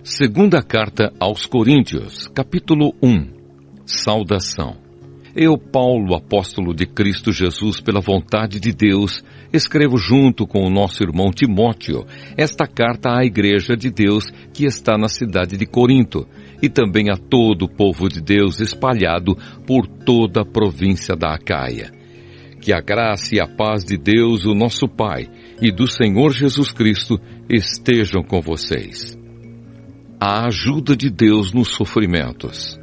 Segunda carta aos Coríntios, capítulo 1. Saudação. Eu, Paulo, apóstolo de Cristo Jesus, pela vontade de Deus, escrevo junto com o nosso irmão Timóteo esta carta à igreja de Deus que está na cidade de Corinto, e também a todo o povo de Deus espalhado por toda a província da Acaia. Que a graça e a paz de Deus, o nosso Pai, e do Senhor Jesus Cristo estejam com vocês. A ajuda de Deus nos sofrimentos.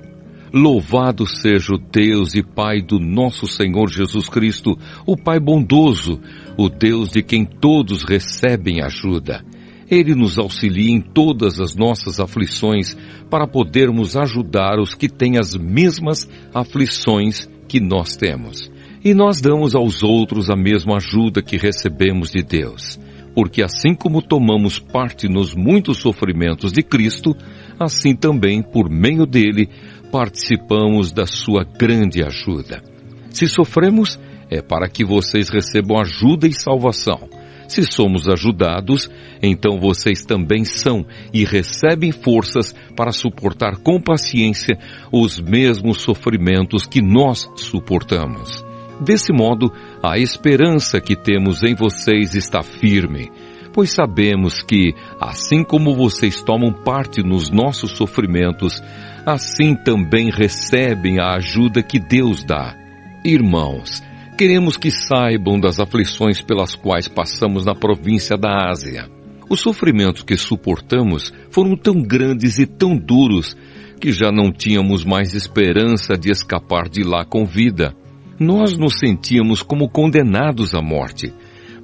Louvado seja o Deus e Pai do nosso Senhor Jesus Cristo, o Pai bondoso, o Deus de quem todos recebem ajuda. Ele nos auxilia em todas as nossas aflições para podermos ajudar os que têm as mesmas aflições que nós temos. E nós damos aos outros a mesma ajuda que recebemos de Deus. Porque assim como tomamos parte nos muitos sofrimentos de Cristo, assim também, por meio dele, participamos da sua grande ajuda. Se sofremos, é para que vocês recebam ajuda e salvação. Se somos ajudados, então vocês também são e recebem forças para suportar com paciência os mesmos sofrimentos que nós suportamos. Desse modo, a esperança que temos em vocês está firme, pois sabemos que, assim como vocês tomam parte nos nossos sofrimentos, assim também recebem a ajuda que Deus dá. Irmãos, queremos que saibam das aflições pelas quais passamos na província da Ásia. Os sofrimentos que suportamos foram tão grandes e tão duros que já não tínhamos mais esperança de escapar de lá com vida. Nós nos sentíamos como condenados à morte,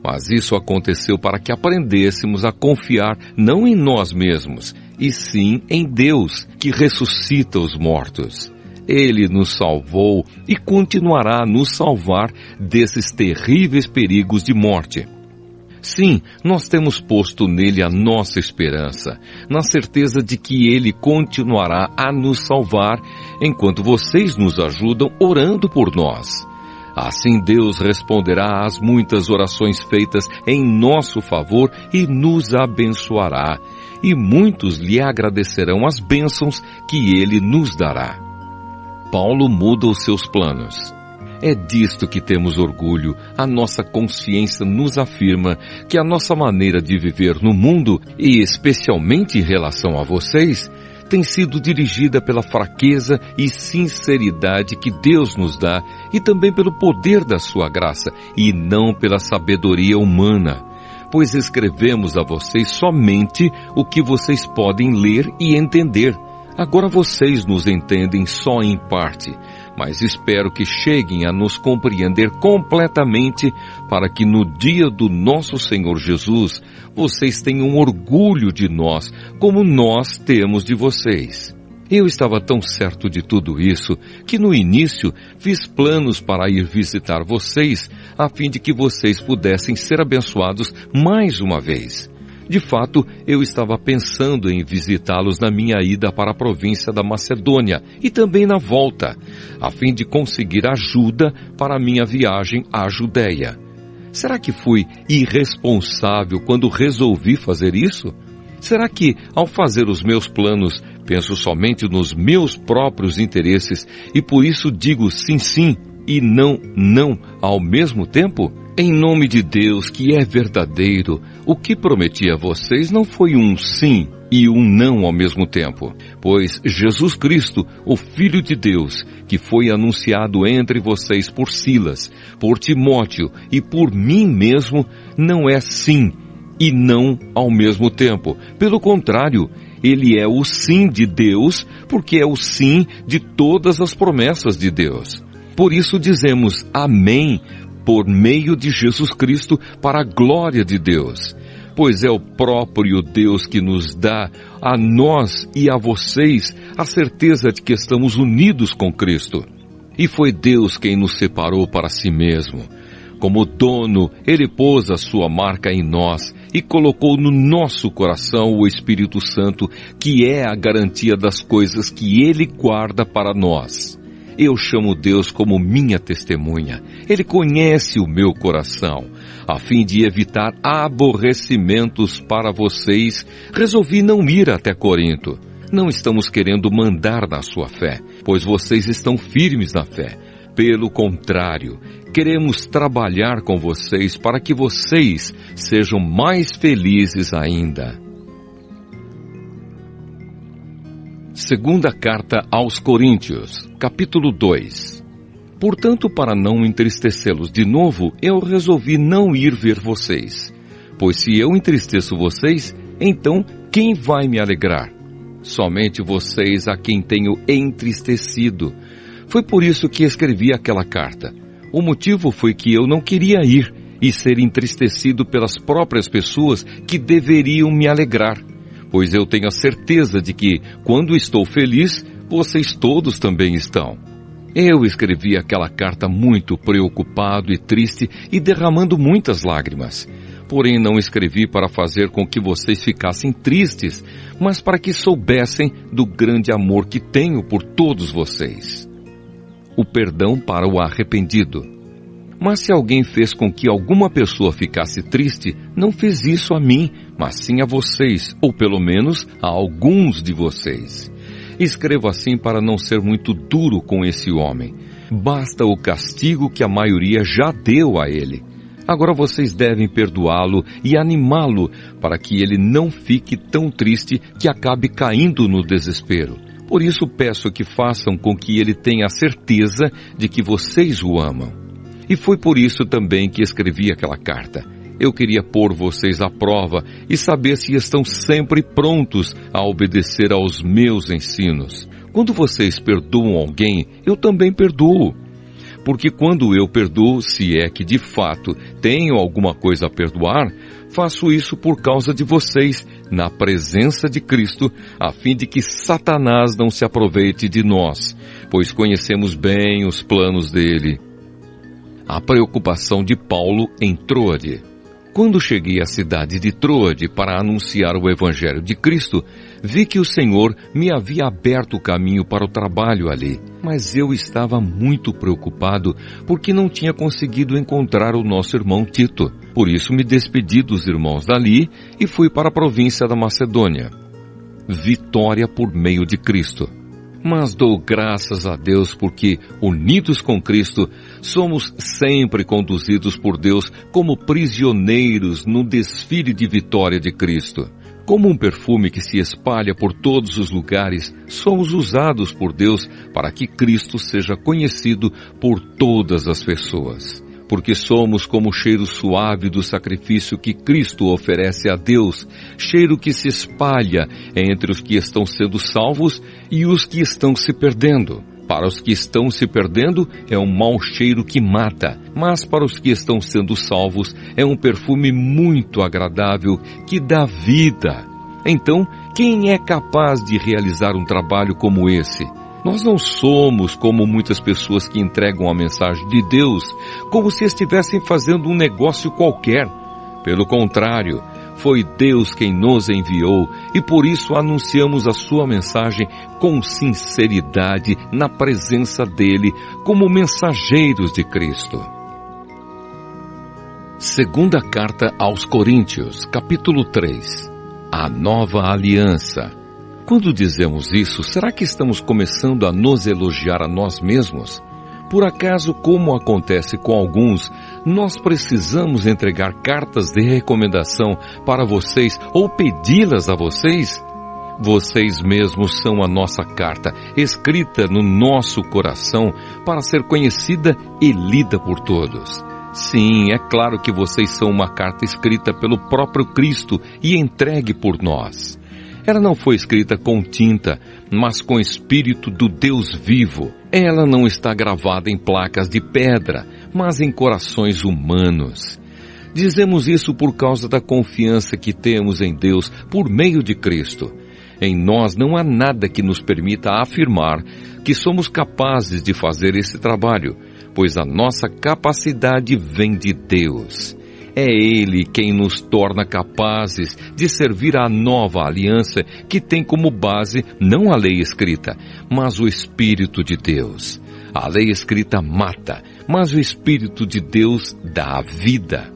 mas isso aconteceu para que aprendêssemos a confiar não em nós mesmos, e sim em Deus, que ressuscita os mortos. Ele nos salvou e continuará a nos salvar desses terríveis perigos de morte. Sim, nós temos posto nele a nossa esperança, na certeza de que ele continuará a nos salvar enquanto vocês nos ajudam orando por nós. Assim Deus responderá às muitas orações feitas em nosso favor e nos abençoará, e muitos lhe agradecerão as bênçãos que ele nos dará. Paulo muda os seus planos. É disto que temos orgulho, a nossa consciência nos afirma que a nossa maneira de viver no mundo, e especialmente em relação a vocês, tem sido dirigida pela fraqueza e sinceridade que Deus nos dá e também pelo poder da sua graça e não pela sabedoria humana. Pois escrevemos a vocês somente o que vocês podem ler e entender. Agora vocês nos entendem só em parte, mas espero que cheguem a nos compreender completamente para que no dia do nosso Senhor Jesus, vocês tenham orgulho de nós, como nós temos de vocês. Eu estava tão certo de tudo isso, que no início fiz planos para ir visitar vocês, a fim de que vocês pudessem ser abençoados mais uma vez. De fato, eu estava pensando em visitá-los na minha ida para a província da Macedônia e também na volta, a fim de conseguir ajuda para a minha viagem à Judeia. Será que fui irresponsável quando resolvi fazer isso? Será que, ao fazer os meus planos, penso somente nos meus próprios interesses e por isso digo sim, sim e não, não ao mesmo tempo? Em nome de Deus, que é verdadeiro, o que prometi a vocês não foi um sim e um não ao mesmo tempo, pois Jesus Cristo, o Filho de Deus, que foi anunciado entre vocês por Silas, por Timóteo e por mim mesmo, não é sim e não ao mesmo tempo. Pelo contrário, ele é o sim de Deus, porque é o sim de todas as promessas de Deus. Por isso dizemos amém, por meio de Jesus Cristo, para a glória de Deus. Pois é o próprio Deus que nos dá a nós e a vocês a certeza de que estamos unidos com Cristo. E foi Deus quem nos separou para si mesmo. Como dono, Ele pôs a sua marca em nós e colocou no nosso coração o Espírito Santo, que é a garantia das coisas que Ele guarda para nós. Eu chamo Deus como minha testemunha. Ele conhece o meu coração. A fim de evitar aborrecimentos para vocês, resolvi não ir até Corinto. Não estamos querendo mandar na sua fé, pois vocês estão firmes na fé. Pelo contrário, queremos trabalhar com vocês para que vocês sejam mais felizes ainda. Segunda carta aos Coríntios, capítulo 2. Portanto, para não entristecê-los de novo, eu resolvi não ir ver vocês. Pois se eu entristeço vocês, então quem vai me alegrar? Somente vocês a quem tenho entristecido. Foi por isso que escrevi aquela carta. O motivo foi que eu não queria ir e ser entristecido pelas próprias pessoas que deveriam me alegrar. Pois eu tenho a certeza de que, quando estou feliz, vocês todos também estão. Eu escrevi aquela carta muito preocupado e triste e derramando muitas lágrimas. Porém, não escrevi para fazer com que vocês ficassem tristes, mas para que soubessem do grande amor que tenho por todos vocês. O perdão para o arrependido. Mas se alguém fez com que alguma pessoa ficasse triste, não fez isso a mim, mas sim a vocês, ou pelo menos a alguns de vocês. Escrevo assim para não ser muito duro com esse homem. Basta o castigo que a maioria já deu a ele. Agora vocês devem perdoá-lo e animá-lo para que ele não fique tão triste que acabe caindo no desespero. Por isso peço que façam com que ele tenha a certeza de que vocês o amam. E foi por isso também que escrevi aquela carta. Eu queria pôr vocês à prova e saber se estão sempre prontos a obedecer aos meus ensinos. Quando vocês perdoam alguém, eu também perdoo. Porque quando eu perdoo, se é que de fato tenho alguma coisa a perdoar, faço isso por causa de vocês, na presença de Cristo, a fim de que Satanás não se aproveite de nós, pois conhecemos bem os planos dele. A preocupação de Paulo em Troade. Quando cheguei à cidade de Troade para anunciar o Evangelho de Cristo, vi que o Senhor me havia aberto o caminho para o trabalho ali. Mas eu estava muito preocupado porque não tinha conseguido encontrar o nosso irmão Tito. Por isso me despedi dos irmãos dali e fui para a província da Macedônia. Vitória por meio de Cristo. Mas dou graças a Deus porque, unidos com Cristo, somos sempre conduzidos por Deus como prisioneiros no desfile de vitória de Cristo. Como um perfume que se espalha por todos os lugares, somos usados por Deus para que Cristo seja conhecido por todas as pessoas. Porque somos como o cheiro suave do sacrifício que Cristo oferece a Deus, cheiro que se espalha entre os que estão sendo salvos e os que estão se perdendo. Para os que estão se perdendo, é um mau cheiro que mata, mas para os que estão sendo salvos, é um perfume muito agradável que dá vida. Então, quem é capaz de realizar um trabalho como esse? Nós não somos como muitas pessoas que entregam a mensagem de Deus como se estivessem fazendo um negócio qualquer. Pelo contrário, foi Deus quem nos enviou e por isso anunciamos a sua mensagem com sinceridade na presença dele como mensageiros de Cristo. Segunda carta aos Coríntios, capítulo 3. A nova aliança. Quando dizemos isso, será que estamos começando a nos elogiar a nós mesmos? Por acaso, como acontece com alguns, nós precisamos entregar cartas de recomendação para vocês ou pedi-las a vocês? Vocês mesmos são a nossa carta, escrita no nosso coração para ser conhecida e lida por todos. Sim, é claro que vocês são uma carta escrita pelo próprio Cristo e entregue por nós. Ela não foi escrita com tinta, mas com o Espírito do Deus vivo. Ela não está gravada em placas de pedra, mas em corações humanos. Dizemos isso por causa da confiança que temos em Deus por meio de Cristo. Em nós não há nada que nos permita afirmar que somos capazes de fazer esse trabalho, pois a nossa capacidade vem de Deus. É Ele quem nos torna capazes de servir à nova aliança que tem como base não a lei escrita, mas o Espírito de Deus. A lei escrita mata, mas o Espírito de Deus dá vida.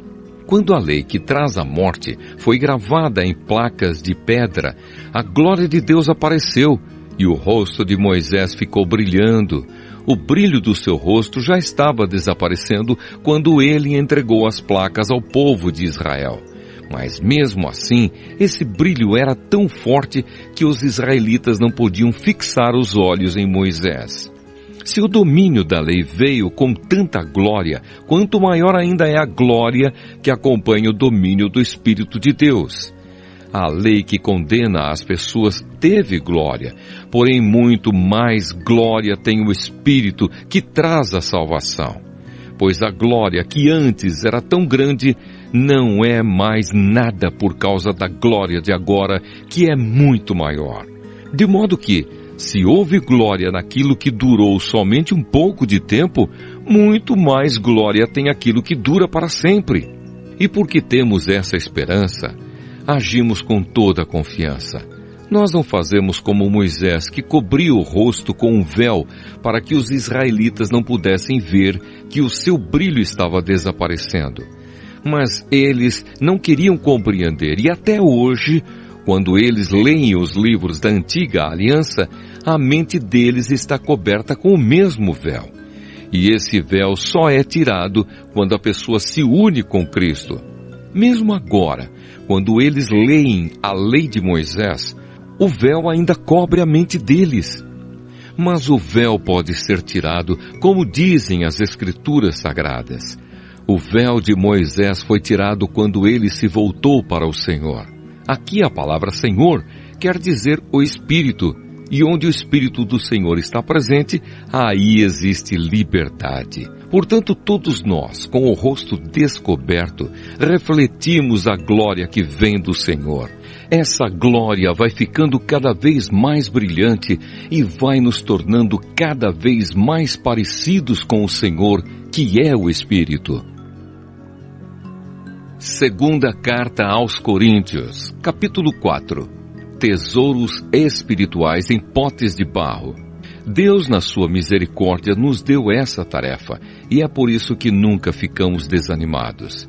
Quando a lei que traz a morte foi gravada em placas de pedra, a glória de Deus apareceu e o rosto de Moisés ficou brilhando. O brilho do seu rosto já estava desaparecendo quando ele entregou as placas ao povo de Israel. Mas mesmo assim, esse brilho era tão forte que os israelitas não podiam fixar os olhos em Moisés. Se o domínio da lei veio com tanta glória, quanto maior ainda é a glória que acompanha o domínio do Espírito de Deus. A lei que condena as pessoas teve glória, porém muito mais glória tem o Espírito que traz a salvação. Pois a glória que antes era tão grande não é mais nada por causa da glória de agora, que é muito maior. De modo que, se houve glória naquilo que durou somente um pouco de tempo, muito mais glória tem aquilo que dura para sempre. E porque temos essa esperança, agimos com toda a confiança. Nós não fazemos como Moisés, que cobria o rosto com um véu para que os israelitas não pudessem ver que o seu brilho estava desaparecendo. Mas eles não queriam compreender, e até hoje, quando eles leem os livros da antiga aliança, a mente deles está coberta com o mesmo véu. E esse véu só é tirado quando a pessoa se une com Cristo. Mesmo agora, quando eles leem a lei de Moisés, o véu ainda cobre a mente deles. Mas o véu pode ser tirado, como dizem as Escrituras Sagradas. O véu de Moisés foi tirado quando ele se voltou para o Senhor. Aqui a palavra Senhor quer dizer o Espírito, e onde o Espírito do Senhor está presente, aí existe liberdade. Portanto, todos nós, com o rosto descoberto, refletimos a glória que vem do Senhor. Essa glória vai ficando cada vez mais brilhante e vai nos tornando cada vez mais parecidos com o Senhor, que é o Espírito. Segunda Carta aos Coríntios, capítulo 4. Tesouros espirituais em potes de barro. Deus, na sua misericórdia, nos deu essa tarefa, e é por isso que nunca ficamos desanimados.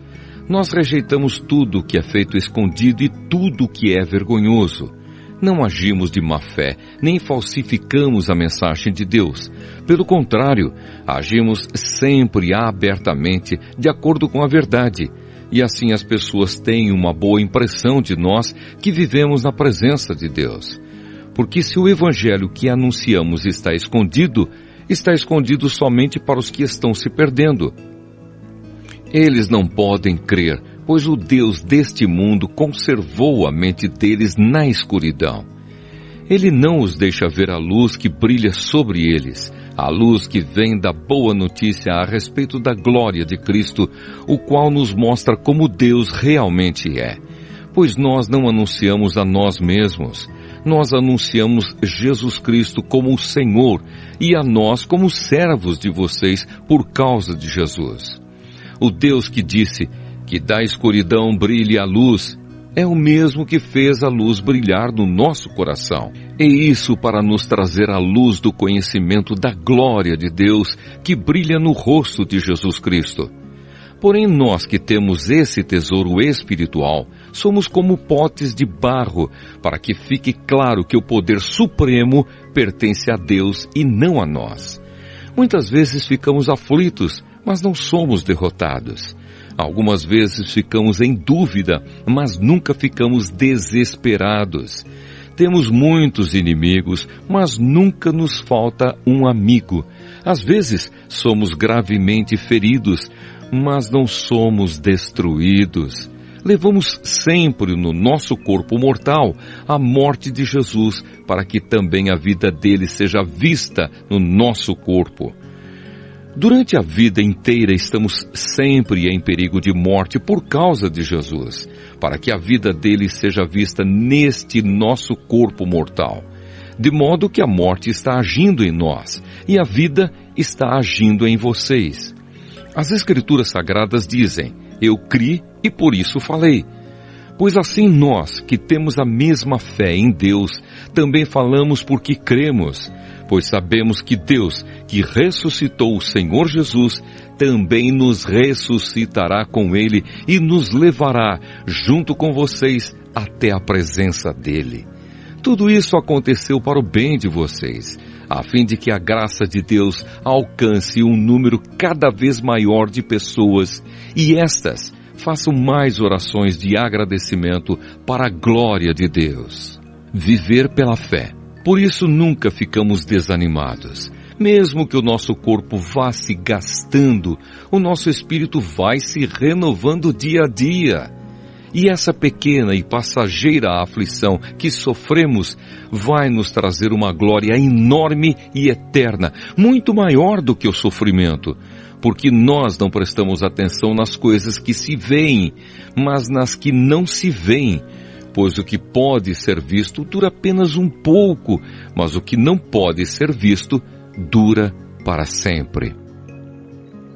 Nós rejeitamos tudo que é feito escondido e tudo que é vergonhoso. Não agimos de má fé, nem falsificamos a mensagem de Deus. Pelo contrário, agimos sempre abertamente, de acordo com a verdade. E assim as pessoas têm uma boa impressão de nós que vivemos na presença de Deus. Porque se o evangelho que anunciamos está escondido somente para os que estão se perdendo. Eles não podem crer, pois o Deus deste mundo conservou a mente deles na escuridão. Ele não os deixa ver a luz que brilha sobre eles, a luz que vem da boa notícia a respeito da glória de Cristo, o qual nos mostra como Deus realmente é. Pois nós não anunciamos a nós mesmos, nós anunciamos Jesus Cristo como o Senhor e a nós como servos de vocês por causa de Jesus. O Deus que disse que da escuridão brilhe a luz, é o mesmo que fez a luz brilhar no nosso coração. E isso para nos trazer a luz do conhecimento da glória de Deus que brilha no rosto de Jesus Cristo. Porém, nós que temos esse tesouro espiritual, somos como potes de barro, para que fique claro que o poder supremo pertence a Deus e não a nós. Muitas vezes ficamos aflitos, mas não somos derrotados. Algumas vezes ficamos em dúvida, mas nunca ficamos desesperados. Temos muitos inimigos, mas nunca nos falta um amigo. Às vezes somos gravemente feridos, mas não somos destruídos. Levamos sempre no nosso corpo mortal a morte de Jesus, para que também a vida dele seja vista no nosso corpo. Durante a vida inteira estamos sempre em perigo de morte por causa de Jesus, para que a vida dele seja vista neste nosso corpo mortal. De modo que a morte está agindo em nós e a vida está agindo em vocês. As Escrituras Sagradas dizem: eu criei e por isso falei. Pois assim nós, que temos a mesma fé em Deus, também falamos porque cremos, pois sabemos que Deus, que ressuscitou o Senhor Jesus, também nos ressuscitará com Ele e nos levará, junto com vocês, até a presença dEle. Tudo isso aconteceu para o bem de vocês, a fim de que a graça de Deus alcance um número cada vez maior de pessoas e estas façam mais orações de agradecimento para a glória de Deus. Viver pela fé. Por isso nunca ficamos desanimados. Mesmo que o nosso corpo vá se gastando, o nosso espírito vai se renovando dia a dia. E essa pequena e passageira aflição que sofremos vai nos trazer uma glória enorme e eterna, muito maior do que o sofrimento, porque nós não prestamos atenção nas coisas que se veem, mas nas que não se veem, pois o que pode ser visto dura apenas um pouco, mas o que não pode ser visto dura para sempre.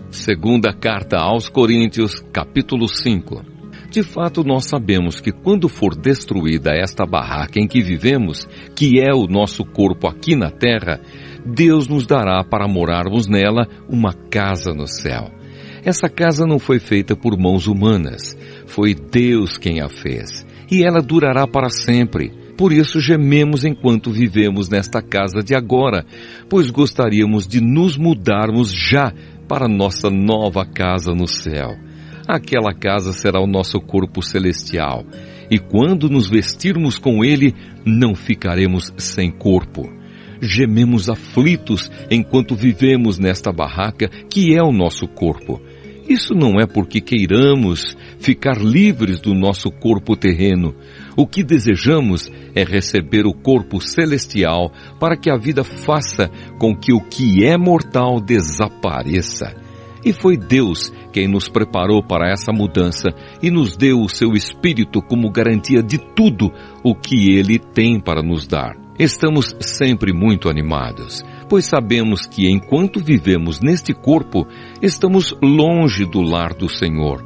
Segunda carta aos Coríntios, capítulo 5. De fato, nós sabemos que quando for destruída esta barraca em que vivemos, que é o nosso corpo aqui na terra, Deus nos dará para morarmos nela uma casa no céu. Essa casa não foi feita por mãos humanas, foi Deus quem a fez, e ela durará para sempre. Por isso gememos enquanto vivemos nesta casa de agora, pois gostaríamos de nos mudarmos já para nossa nova casa no céu. Aquela casa será o nosso corpo celestial, e quando nos vestirmos com ele, não ficaremos sem corpo. Gememos aflitos enquanto vivemos nesta barraca que é o nosso corpo. Isso não é porque queiramos ficar livres do nosso corpo terreno. O que desejamos é receber o corpo celestial para que a vida faça com que o que é mortal desapareça. E foi Deus quem nos preparou para essa mudança e nos deu o seu Espírito como garantia de tudo o que Ele tem para nos dar. Estamos sempre muito animados, pois sabemos que enquanto vivemos neste corpo, estamos longe do lar do Senhor,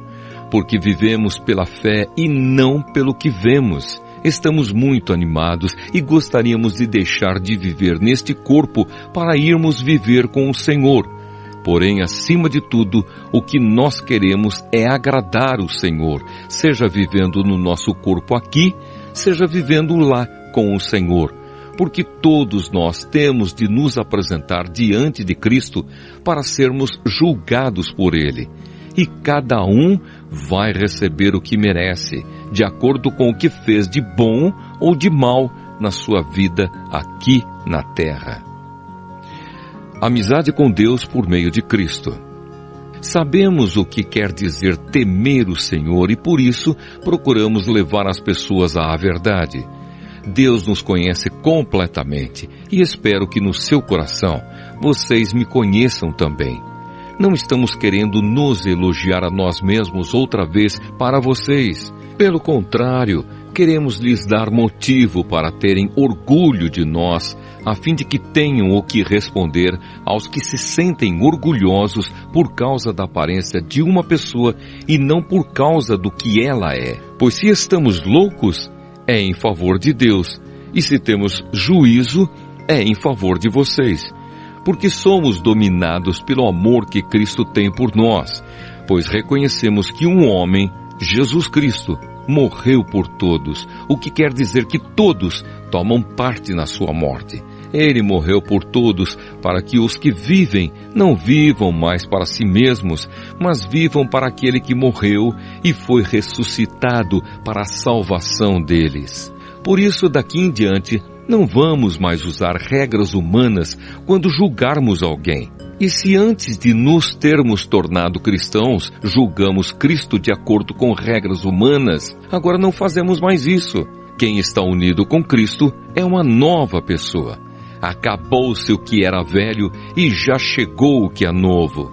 porque vivemos pela fé e não pelo que vemos. Estamos muito animados e gostaríamos de deixar de viver neste corpo para irmos viver com o Senhor. Porém, acima de tudo, o que nós queremos é agradar o Senhor, seja vivendo no nosso corpo aqui, seja vivendo lá com o Senhor. Porque todos nós temos de nos apresentar diante de Cristo para sermos julgados por Ele. E cada um vai receber o que merece, de acordo com o que fez de bom ou de mal na sua vida aqui na terra. Amizade com Deus por meio de Cristo. Sabemos o que quer dizer temer o Senhor e por isso procuramos levar as pessoas à verdade. Deus nos conhece completamente e espero que no seu coração vocês me conheçam também. Não estamos querendo nos elogiar a nós mesmos outra vez para vocês. Pelo contrário, queremos lhes dar motivo para terem orgulho de nós, a fim de que tenham o que responder aos que se sentem orgulhosos por causa da aparência de uma pessoa e não por causa do que ela é. Pois se estamos loucos, é em favor de Deus, e se temos juízo, é em favor de vocês. Porque somos dominados pelo amor que Cristo tem por nós, pois reconhecemos que um homem, Jesus Cristo, morreu por todos, o que quer dizer que todos tomam parte na sua morte. Ele morreu por todos, para que os que vivem não vivam mais para si mesmos, mas vivam para aquele que morreu e foi ressuscitado para a salvação deles. Por isso, daqui em diante, não vamos mais usar regras humanas quando julgarmos alguém. E se antes de nos termos tornado cristãos, julgamos Cristo de acordo com regras humanas, agora não fazemos mais isso. Quem está unido com Cristo é uma nova pessoa. Acabou-se o que era velho e já chegou o que é novo.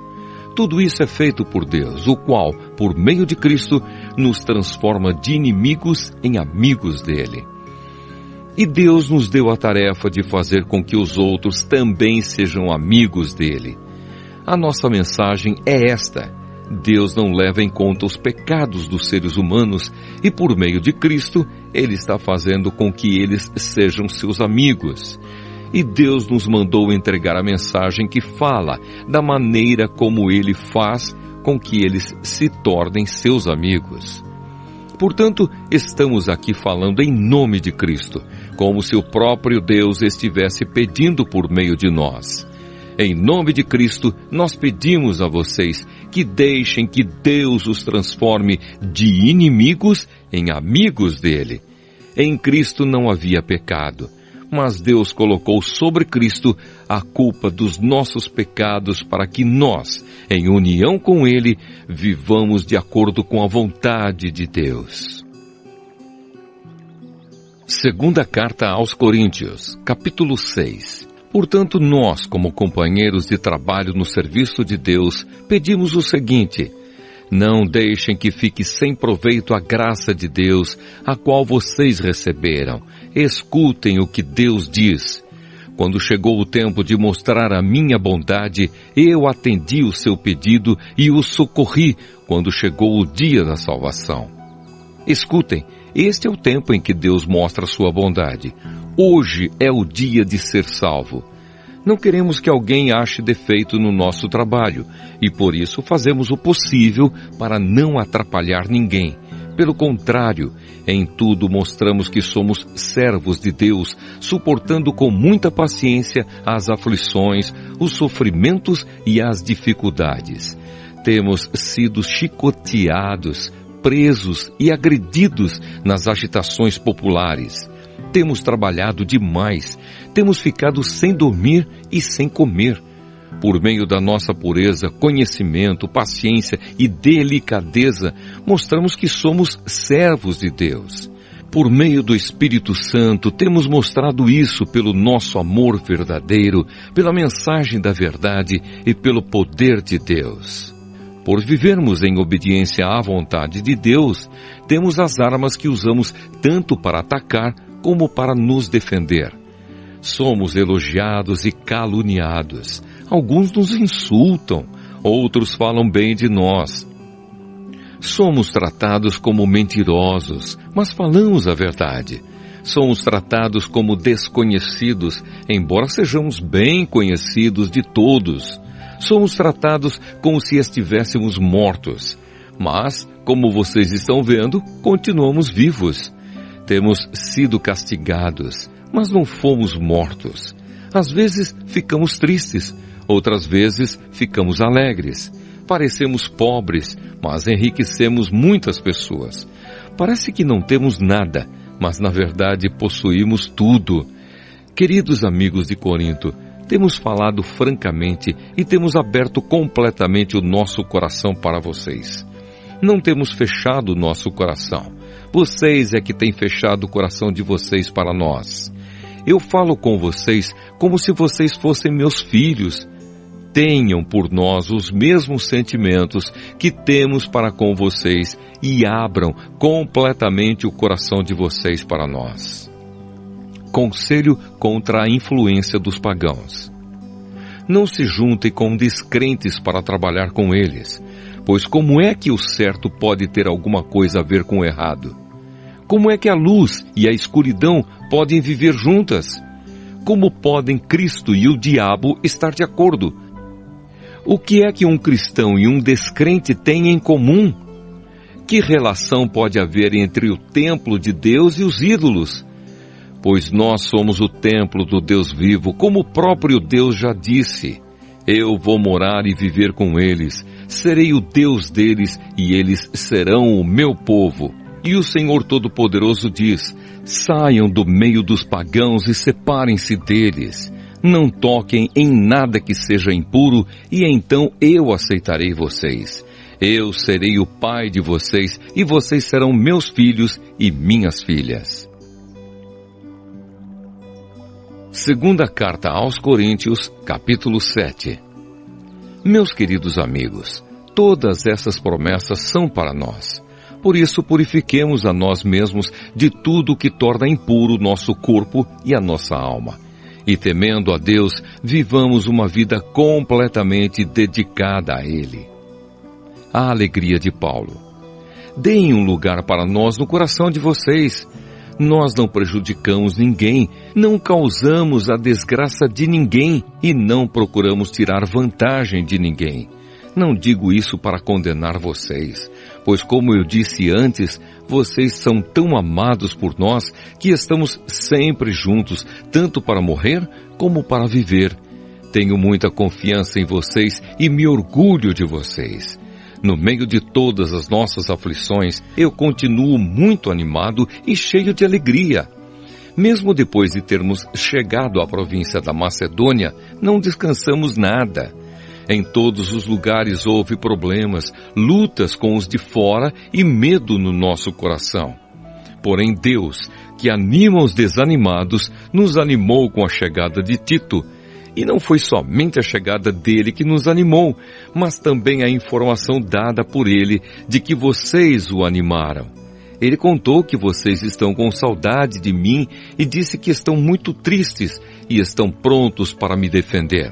Tudo isso é feito por Deus, o qual, por meio de Cristo, nos transforma de inimigos em amigos dele. E Deus nos deu a tarefa de fazer com que os outros também sejam amigos dele. A nossa mensagem é esta: Deus não leva em conta os pecados dos seres humanos e, por meio de Cristo, Ele está fazendo com que eles sejam seus amigos. E Deus nos mandou entregar a mensagem que fala da maneira como Ele faz com que eles se tornem seus amigos. Portanto, estamos aqui falando em nome de Cristo, como se o próprio Deus estivesse pedindo por meio de nós. Em nome de Cristo, nós pedimos a vocês que deixem que Deus os transforme de inimigos em amigos dele. Em Cristo não havia pecado, mas Deus colocou sobre Cristo a culpa dos nossos pecados para que nós, em união com Ele, vivamos de acordo com a vontade de Deus. Segunda Carta aos Coríntios, capítulo 6. Portanto, nós, como companheiros de trabalho no serviço de Deus, pedimos o seguinte: não deixem que fique sem proveito a graça de Deus, a qual vocês receberam. Escutem o que Deus diz. Quando chegou o tempo de mostrar a minha bondade, eu atendi o seu pedido e o socorri quando chegou o dia da salvação. Escutem, este é o tempo em que Deus mostra sua bondade. Hoje é o dia de ser salvo. Não queremos que alguém ache defeito no nosso trabalho e por isso fazemos o possível para não atrapalhar ninguém. Pelo contrário, em tudo mostramos que somos servos de Deus, suportando com muita paciência as aflições, os sofrimentos e as dificuldades. Temos sido chicoteados, presos e agredidos nas agitações populares. Temos trabalhado demais, temos ficado sem dormir e sem comer. Por meio da nossa pureza, conhecimento, paciência e delicadeza, mostramos que somos servos de Deus. Por meio do Espírito Santo, temos mostrado isso pelo nosso amor verdadeiro, pela mensagem da verdade e pelo poder de Deus. Por vivermos em obediência à vontade de Deus, temos as armas que usamos tanto para atacar como para nos defender. Somos elogiados e caluniados. Alguns nos insultam, outros falam bem de nós. Somos tratados como mentirosos, mas falamos a verdade. Somos tratados como desconhecidos, embora sejamos bem conhecidos de todos. Somos tratados como se estivéssemos mortos. Mas, como vocês estão vendo, continuamos vivos. Temos sido castigados, mas não fomos mortos. Às vezes ficamos tristes, outras vezes ficamos alegres. Parecemos pobres, mas enriquecemos muitas pessoas. Parece que não temos nada, mas na verdade possuímos tudo. Queridos amigos de Corinto, temos falado francamente e temos aberto completamente o nosso coração para vocês. Não temos fechado o nosso coração. Vocês é que têm fechado o coração de vocês para nós. Eu falo com vocês como se vocês fossem meus filhos. Tenham por nós os mesmos sentimentos que temos para com vocês e abram completamente o coração de vocês para nós. Conselho contra a influência dos pagãos. Não se juntem com descrentes para trabalhar com eles, pois como é que o certo pode ter alguma coisa a ver com o errado? Como é que a luz e a escuridão podem viver juntas? Como podem Cristo e o diabo estar de acordo? O que é que um cristão e um descrente têm em comum? Que relação pode haver entre o templo de Deus e os ídolos? Pois nós somos o templo do Deus vivo, como o próprio Deus já disse. Eu vou morar e viver com eles, serei o Deus deles e eles serão o meu povo. E o Senhor Todo-Poderoso diz: saiam do meio dos pagãos e separem-se deles. Não toquem em nada que seja impuro e então eu aceitarei vocês. Eu serei o pai de vocês e vocês serão meus filhos e minhas filhas. Segunda Carta aos Coríntios, capítulo 7. Meus queridos amigos, todas essas promessas são para nós. Por isso, purifiquemos a nós mesmos de tudo que torna impuro nosso corpo e a nossa alma. E temendo a Deus, vivamos uma vida completamente dedicada a Ele. A alegria de Paulo. Deem um lugar para nós no coração de vocês. Nós não prejudicamos ninguém, não causamos a desgraça de ninguém e não procuramos tirar vantagem de ninguém. Não digo isso para condenar vocês, pois como eu disse antes, vocês são tão amados por nós que estamos sempre juntos, tanto para morrer como para viver. Tenho muita confiança em vocês e me orgulho de vocês. No meio de todas as nossas aflições, eu continuo muito animado e cheio de alegria. Mesmo depois de termos chegado à província da Macedônia, não descansamos nada. Em todos os lugares houve problemas, lutas com os de fora e medo no nosso coração. Porém Deus, que anima os desanimados, nos animou com a chegada de Tito. E não foi somente a chegada dele que nos animou, mas também a informação dada por ele de que vocês o animaram. Ele contou que vocês estão com saudade de mim e disse que estão muito tristes e estão prontos para me defender.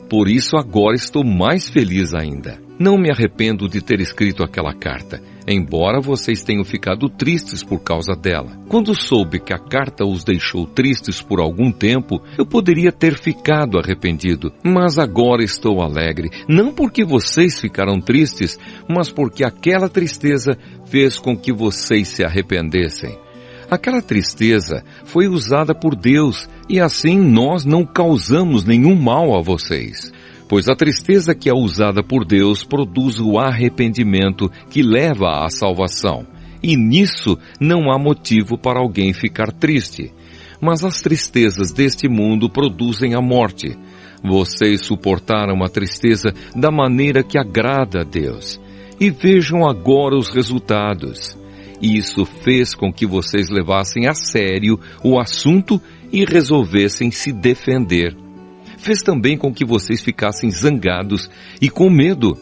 Por isso agora estou mais feliz ainda. Não me arrependo de ter escrito aquela carta, embora vocês tenham ficado tristes por causa dela. Quando soube que a carta os deixou tristes por algum tempo, eu poderia ter ficado arrependido, mas agora estou alegre, não porque vocês ficaram tristes, mas porque aquela tristeza fez com que vocês se arrependessem. Aquela tristeza foi usada por Deus e assim nós não causamos nenhum mal a vocês. Pois a tristeza que é usada por Deus produz o arrependimento que leva à salvação. E nisso não há motivo para alguém ficar triste. Mas as tristezas deste mundo produzem a morte. Vocês suportaram a tristeza da maneira que agrada a Deus. E vejam agora os resultados. Isso fez com que vocês levassem a sério o assunto e resolvessem se defender. Fez também com que vocês ficassem zangados e com medo.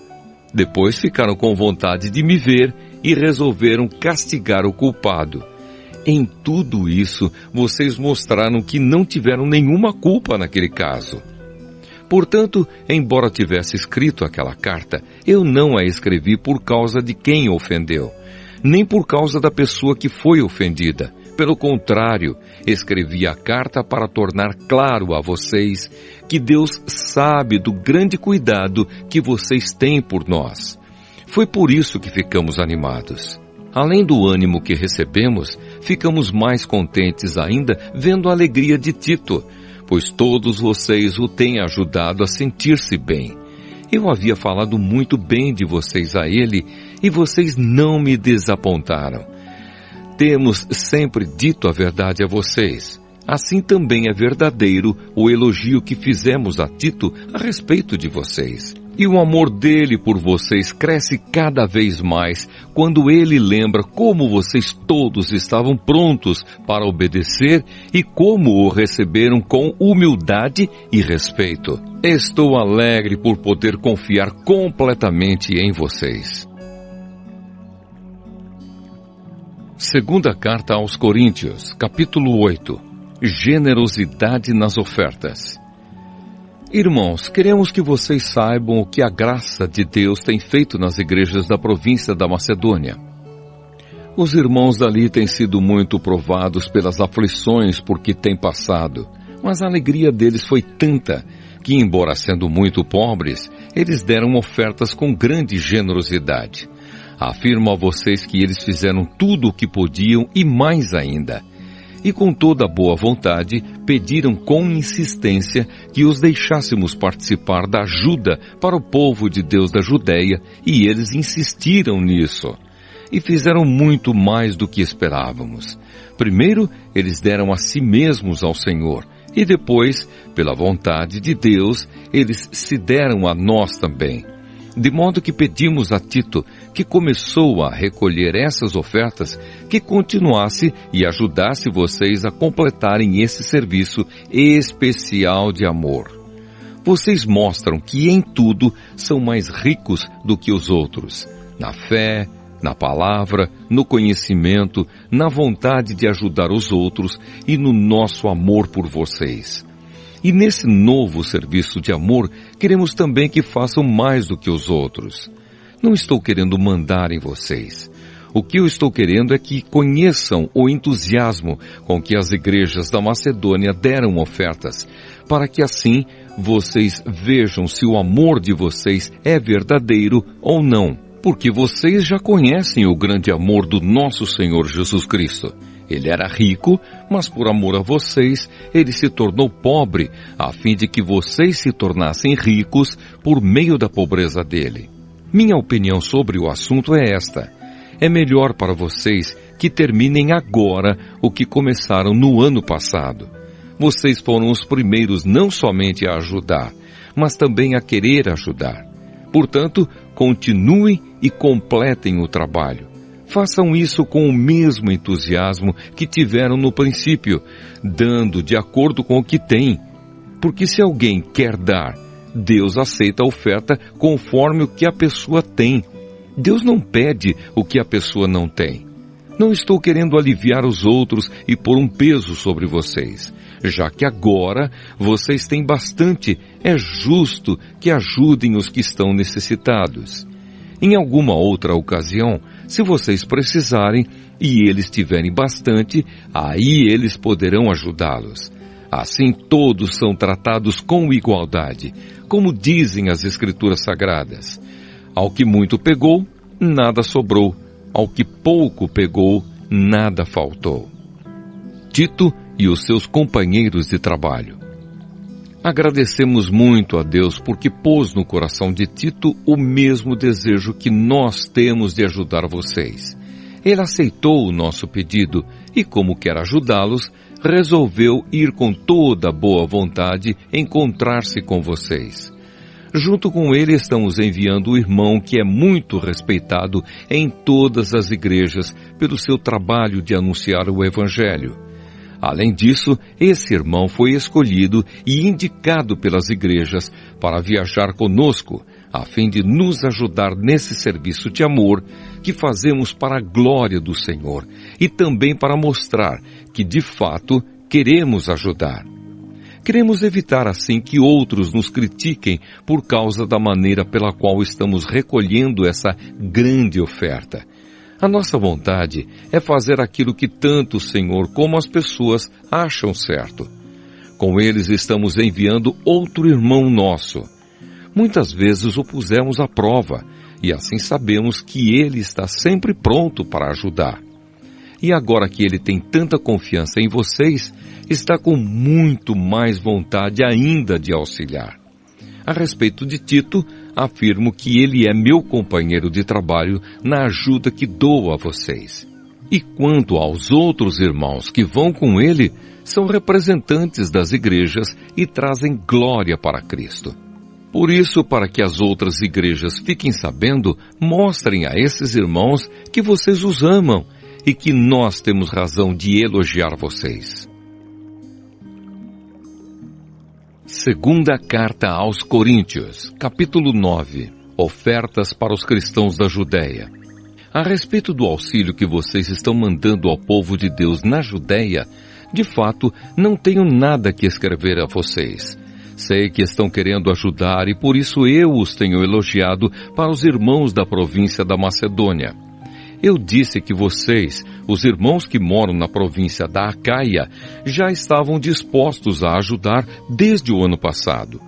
Depois ficaram com vontade de me ver e resolveram castigar o culpado. Em tudo isso, vocês mostraram que não tiveram nenhuma culpa naquele caso. Portanto, embora tivesse escrito aquela carta, eu não a escrevi por causa de quem ofendeu, nem por causa da pessoa que foi ofendida. Pelo contrário, escrevi a carta para tornar claro a vocês que Deus sabe do grande cuidado que vocês têm por nós. Foi por isso que ficamos animados. Além do ânimo que recebemos, ficamos mais contentes ainda vendo a alegria de Tito, pois todos vocês o têm ajudado a sentir-se bem. Eu havia falado muito bem de vocês a ele e vocês não me desapontaram. Temos sempre dito a verdade a vocês. Assim também é verdadeiro o elogio que fizemos a Tito a respeito de vocês. E o amor dele por vocês cresce cada vez mais quando ele lembra como vocês todos estavam prontos para obedecer e como o receberam com humildade e respeito. Estou alegre por poder confiar completamente em vocês. Segunda carta aos Coríntios, capítulo 8. Generosidade nas ofertas. Irmãos, queremos que vocês saibam o que a graça de Deus tem feito nas igrejas da província da Macedônia. Os irmãos dali têm sido muito provados pelas aflições por que têm passado, mas a alegria deles foi tanta que, embora sendo muito pobres, eles deram ofertas com grande generosidade. Afirmo a vocês que eles fizeram tudo o que podiam e mais ainda. E com toda boa vontade, pediram com insistência que os deixássemos participar da ajuda para o povo de Deus da Judéia, e eles insistiram nisso. E fizeram muito mais do que esperávamos. Primeiro, eles deram a si mesmos ao Senhor, e depois, pela vontade de Deus, eles se deram a nós também. De modo que pedimos a Tito, que começou a recolher essas ofertas, que continuasse e ajudasse vocês a completarem esse serviço especial de amor. Vocês mostram que em tudo são mais ricos do que os outros, na fé, na palavra, no conhecimento, na vontade de ajudar os outros e no nosso amor por vocês. E nesse novo serviço de amor, queremos também que façam mais do que os outros. Não estou querendo mandar em vocês. O que eu estou querendo é que conheçam o entusiasmo com que as igrejas da Macedônia deram ofertas, para que assim vocês vejam se o amor de vocês é verdadeiro ou não, porque vocês já conhecem o grande amor do nosso Senhor Jesus Cristo. Ele era rico, mas por amor a vocês, ele se tornou pobre, a fim de que vocês se tornassem ricos por meio da pobreza dele. Minha opinião sobre o assunto é esta: é melhor para vocês que terminem agora o que começaram no ano passado. Vocês foram os primeiros não somente a ajudar, mas também a querer ajudar. Portanto, continuem e completem o trabalho. Façam isso com o mesmo entusiasmo que tiveram no princípio, dando de acordo com o que têm. Porque se alguém quer dar, Deus aceita a oferta conforme o que a pessoa tem. Deus não pede o que a pessoa não tem. Não estou querendo aliviar os outros e pôr um peso sobre vocês. Já que agora vocês têm bastante, é justo que ajudem os que estão necessitados. Em alguma outra ocasião, se vocês precisarem e eles tiverem bastante, aí eles poderão ajudá-los. Assim todos são tratados com igualdade, como dizem as Escrituras Sagradas. Ao que muito pegou, nada sobrou. Ao que pouco pegou, nada faltou. Tito e os seus companheiros de trabalho. Agradecemos muito a Deus porque pôs no coração de Tito o mesmo desejo que nós temos de ajudar vocês. Ele aceitou o nosso pedido e, como quer ajudá-los, resolveu ir com toda boa vontade encontrar-se com vocês. Junto com ele estamos enviando o irmão que é muito respeitado em todas as igrejas pelo seu trabalho de anunciar o Evangelho. Além disso, esse irmão foi escolhido e indicado pelas igrejas para viajar conosco, a fim de nos ajudar nesse serviço de amor que fazemos para a glória do Senhor e também para mostrar que, de fato, queremos ajudar. Queremos evitar assim que outros nos critiquem por causa da maneira pela qual estamos recolhendo essa grande oferta. A nossa vontade é fazer aquilo que tanto o Senhor como as pessoas acham certo. Com eles estamos enviando outro irmão nosso. Muitas vezes o pusemos à prova, e assim sabemos que ele está sempre pronto para ajudar. E agora que ele tem tanta confiança em vocês, está com muito mais vontade ainda de auxiliar. A respeito de Tito, afirmo que ele é meu companheiro de trabalho na ajuda que dou a vocês. E quanto aos outros irmãos que vão com ele, são representantes das igrejas e trazem glória para Cristo. Por isso, para que as outras igrejas fiquem sabendo, mostrem a esses irmãos que vocês os amam e que nós temos razão de elogiar vocês. Segunda Carta aos Coríntios, capítulo 9. Ofertas para os cristãos da Judéia. A respeito do auxílio que vocês estão mandando ao povo de Deus na Judéia, de fato, não tenho nada que escrever a vocês. Sei que estão querendo ajudar e por isso eu os tenho elogiado para os irmãos da província da Macedônia. Eu disse que vocês, os irmãos que moram na província da Acaia, já estavam dispostos a ajudar desde o ano passado.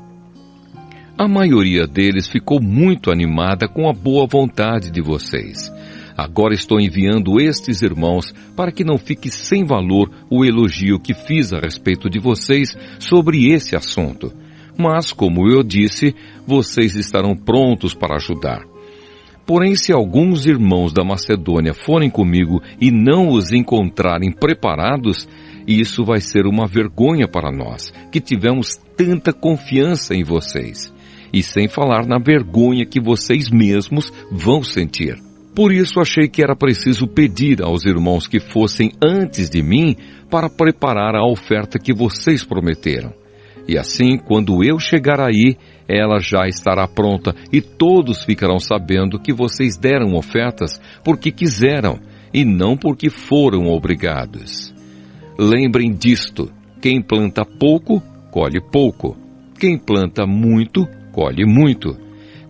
A maioria deles ficou muito animada com a boa vontade de vocês. Agora estou enviando estes irmãos para que não fique sem valor o elogio que fiz a respeito de vocês sobre esse assunto. Mas, como eu disse, vocês estarão prontos para ajudar. Porém, se alguns irmãos da Macedônia forem comigo e não os encontrarem preparados, isso vai ser uma vergonha para nós, que tivemos tanta confiança em vocês. E sem falar na vergonha que vocês mesmos vão sentir. Por isso achei que era preciso pedir aos irmãos que fossem antes de mim para preparar a oferta que vocês prometeram. E assim, quando eu chegar aí, ela já estará pronta e todos ficarão sabendo que vocês deram ofertas porque quiseram e não porque foram obrigados. Lembrem disto: quem planta pouco, colhe pouco. Quem planta muito, colhe muito.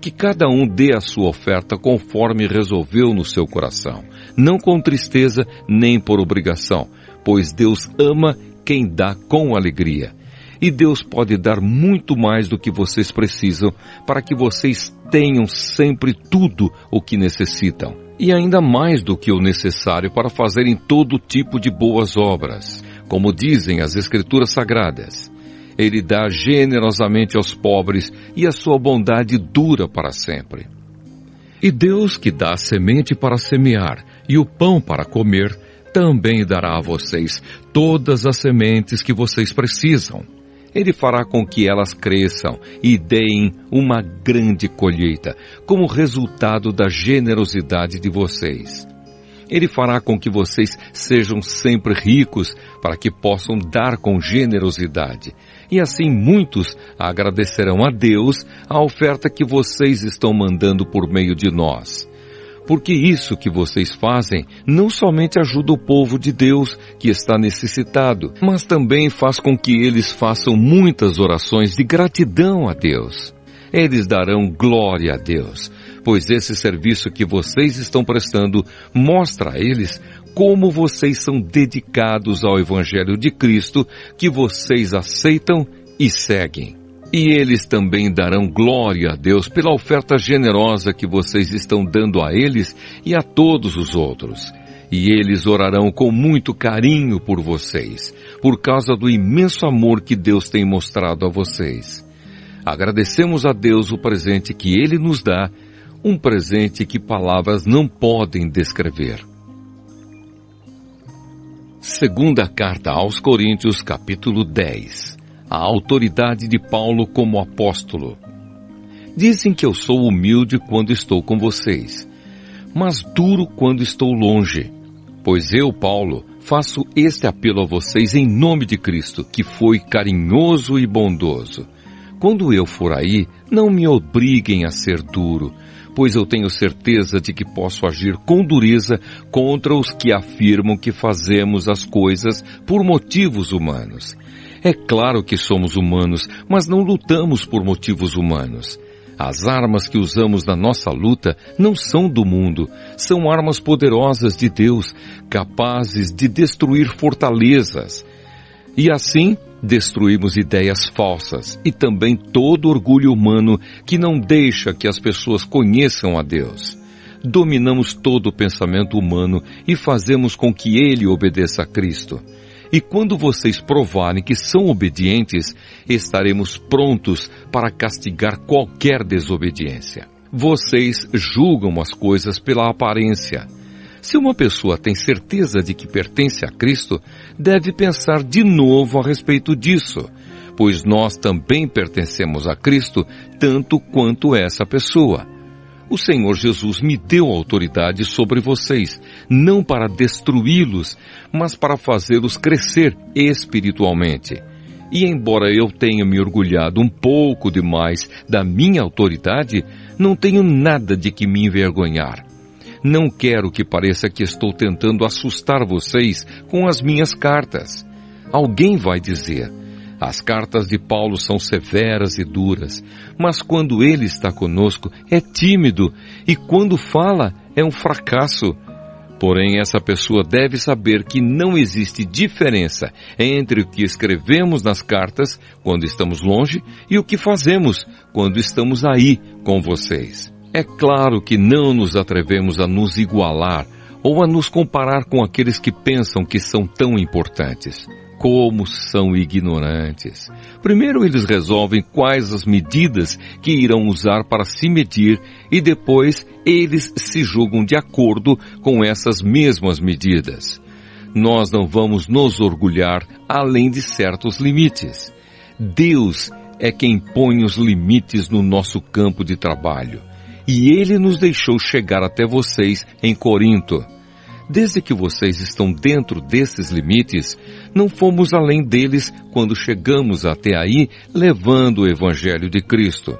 Que cada um dê a sua oferta conforme resolveu no seu coração, não com tristeza nem por obrigação, pois Deus ama quem dá com alegria. E Deus pode dar muito mais do que vocês precisam para que vocês tenham sempre tudo o que necessitam. E ainda mais do que o necessário para fazerem todo tipo de boas obras, como dizem as Escrituras Sagradas. Ele dá generosamente aos pobres e a sua bondade dura para sempre. E Deus, que dá a semente para semear e o pão para comer, também dará a vocês todas as sementes que vocês precisam. Ele fará com que elas cresçam e deem uma grande colheita, como resultado da generosidade de vocês. Ele fará com que vocês sejam sempre ricos, para que possam dar com generosidade. E assim muitos agradecerão a Deus a oferta que vocês estão mandando por meio de nós. Porque isso que vocês fazem não somente ajuda o povo de Deus que está necessitado, mas também faz com que eles façam muitas orações de gratidão a Deus. Eles darão glória a Deus, pois esse serviço que vocês estão prestando mostra a eles como vocês são dedicados ao Evangelho de Cristo, que vocês aceitam e seguem. E eles também darão glória a Deus pela oferta generosa que vocês estão dando a eles e a todos os outros. E eles orarão com muito carinho por vocês, por causa do imenso amor que Deus tem mostrado a vocês. Agradecemos a Deus o presente que Ele nos dá, um presente que palavras não podem descrever. Segunda Carta aos Coríntios, capítulo 10. A autoridade de Paulo como apóstolo. Dizem que eu sou humilde quando estou com vocês, mas duro quando estou longe. Pois eu, Paulo, faço este apelo a vocês em nome de Cristo, que foi carinhoso e bondoso. Quando eu for aí, não me obriguem a ser duro, pois eu tenho certeza de que posso agir com dureza contra os que afirmam que fazemos as coisas por motivos humanos. É claro que somos humanos, mas não lutamos por motivos humanos. As armas que usamos na nossa luta não são do mundo, são armas poderosas de Deus, capazes de destruir fortalezas. E assim, destruímos ideias falsas e também todo orgulho humano que não deixa que as pessoas conheçam a Deus. Dominamos todo o pensamento humano e fazemos com que ele obedeça a Cristo. E quando vocês provarem que são obedientes, estaremos prontos para castigar qualquer desobediência. Vocês julgam as coisas pela aparência. Se uma pessoa tem certeza de que pertence a Cristo, deve pensar de novo a respeito disso, pois nós também pertencemos a Cristo tanto quanto essa pessoa. O Senhor Jesus me deu autoridade sobre vocês, não para destruí-los, mas para fazê-los crescer espiritualmente. E embora eu tenha me orgulhado um pouco demais da minha autoridade, não tenho nada de que me envergonhar. Não quero que pareça que estou tentando assustar vocês com as minhas cartas. Alguém vai dizer: as cartas de Paulo são severas e duras, mas quando ele está conosco é tímido e quando fala é um fracasso. Porém, essa pessoa deve saber que não existe diferença entre o que escrevemos nas cartas quando estamos longe e o que fazemos quando estamos aí com vocês. É claro que não nos atrevemos a nos igualar ou a nos comparar com aqueles que pensam que são tão importantes. Como são ignorantes! Primeiro eles resolvem quais as medidas que irão usar para se medir e depois eles se julgam de acordo com essas mesmas medidas. Nós não vamos nos orgulhar além de certos limites. Deus é quem põe os limites no nosso campo de trabalho. E Ele nos deixou chegar até vocês em Corinto. Desde que vocês estão dentro desses limites, não fomos além deles quando chegamos até aí levando o Evangelho de Cristo.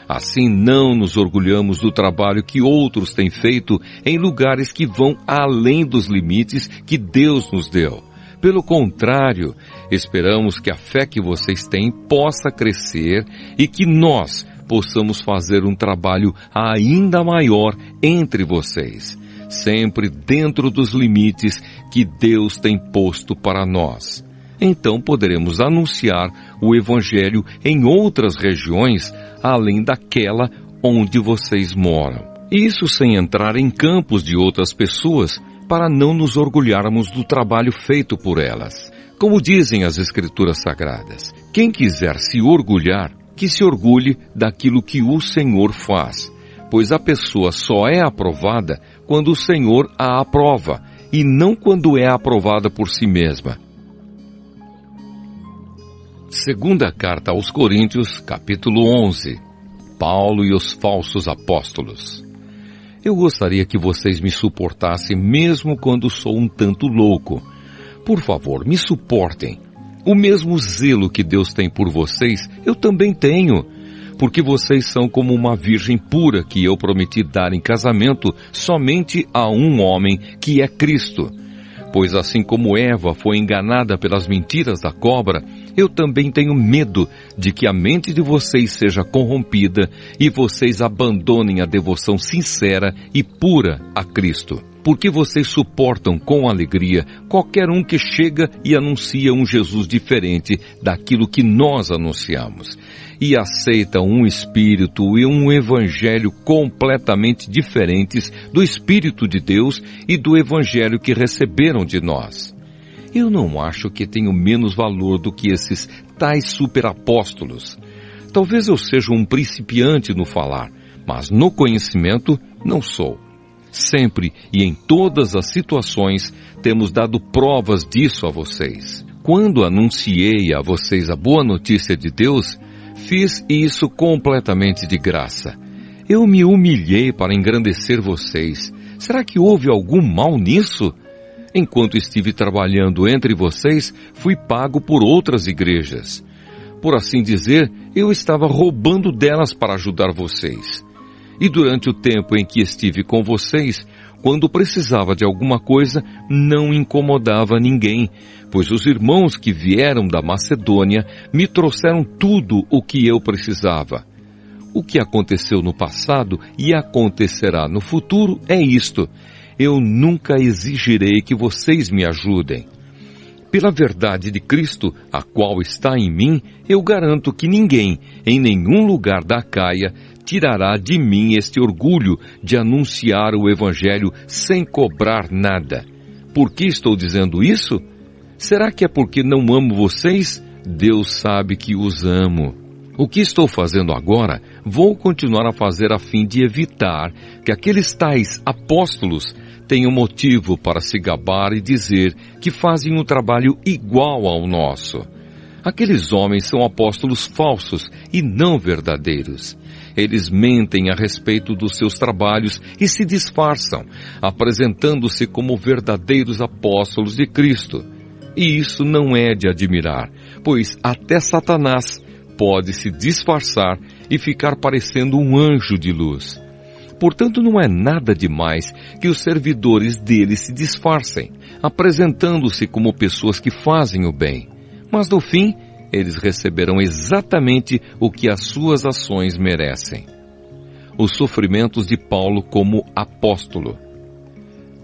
Assim não nos orgulhamos do trabalho que outros têm feito em lugares que vão além dos limites que Deus nos deu. Pelo contrário, esperamos que a fé que vocês têm possa crescer e que nós possamos fazer um trabalho ainda maior entre vocês. sempre dentro dos limites que Deus tem posto para nós. Então poderemos anunciar o Evangelho em outras regiões, além daquela onde vocês moram. Isso sem entrar em campos de outras pessoas, para não nos orgulharmos do trabalho feito por elas. Como dizem as Escrituras Sagradas, quem quiser se orgulhar, que se orgulhe daquilo que o Senhor faz, pois a pessoa só é aprovada quando o Senhor a aprova, e não quando é aprovada por si mesma. Segunda carta aos Coríntios, capítulo 11. Paulo e os falsos apóstolos. Eu gostaria que vocês me suportassem mesmo quando sou um tanto louco. Por favor, me suportem. O mesmo zelo que Deus tem por vocês, eu também tenho, porque vocês são como uma virgem pura que eu prometi dar em casamento somente a um homem, que é Cristo. Pois assim como Eva foi enganada pelas mentiras da cobra, eu também tenho medo de que a mente de vocês seja corrompida e vocês abandonem a devoção sincera e pura a Cristo. Porque vocês suportam com alegria qualquer um que chega e anuncia um Jesus diferente daquilo que nós anunciamos, e aceitam um Espírito e um Evangelho completamente diferentes do Espírito de Deus e do Evangelho que receberam de nós. Eu não acho que tenho menos valor do que esses tais superapóstolos. Talvez eu seja um principiante no falar, mas no conhecimento não sou. Sempre e em todas as situações temos dado provas disso a vocês. Quando anunciei a vocês a boa notícia de Deus, fiz isso completamente de graça. Eu me humilhei para engrandecer vocês. Será que houve algum mal nisso? Enquanto estive trabalhando entre vocês, fui pago por outras igrejas. Por assim dizer, eu estava roubando delas para ajudar vocês. E durante o tempo em que estive com vocês, quando precisava de alguma coisa, não incomodava ninguém, pois os irmãos que vieram da Macedônia me trouxeram tudo o que eu precisava. O que aconteceu no passado e acontecerá no futuro é isto: eu nunca exigirei que vocês me ajudem. Pela verdade de Cristo, a qual está em mim, eu garanto que ninguém, em nenhum lugar da Acaia, tirará de mim este orgulho de anunciar o Evangelho sem cobrar nada. Por que estou dizendo isso? Será que é porque não amo vocês? Deus sabe que os amo. O que estou fazendo agora, vou continuar a fazer a fim de evitar que aqueles tais apóstolos tenham motivo para se gabar e dizer que fazem um trabalho igual ao nosso. Aqueles homens são apóstolos falsos e não verdadeiros. Eles mentem a respeito dos seus trabalhos e se disfarçam, apresentando-se como verdadeiros apóstolos de Cristo. E isso não é de admirar, pois até Satanás pode se disfarçar e ficar parecendo um anjo de luz. Portanto, não é nada demais que os servidores dele se disfarcem, apresentando-se como pessoas que fazem o bem. Mas no fim, eles receberão exatamente o que as suas ações merecem. Os sofrimentos de Paulo como apóstolo.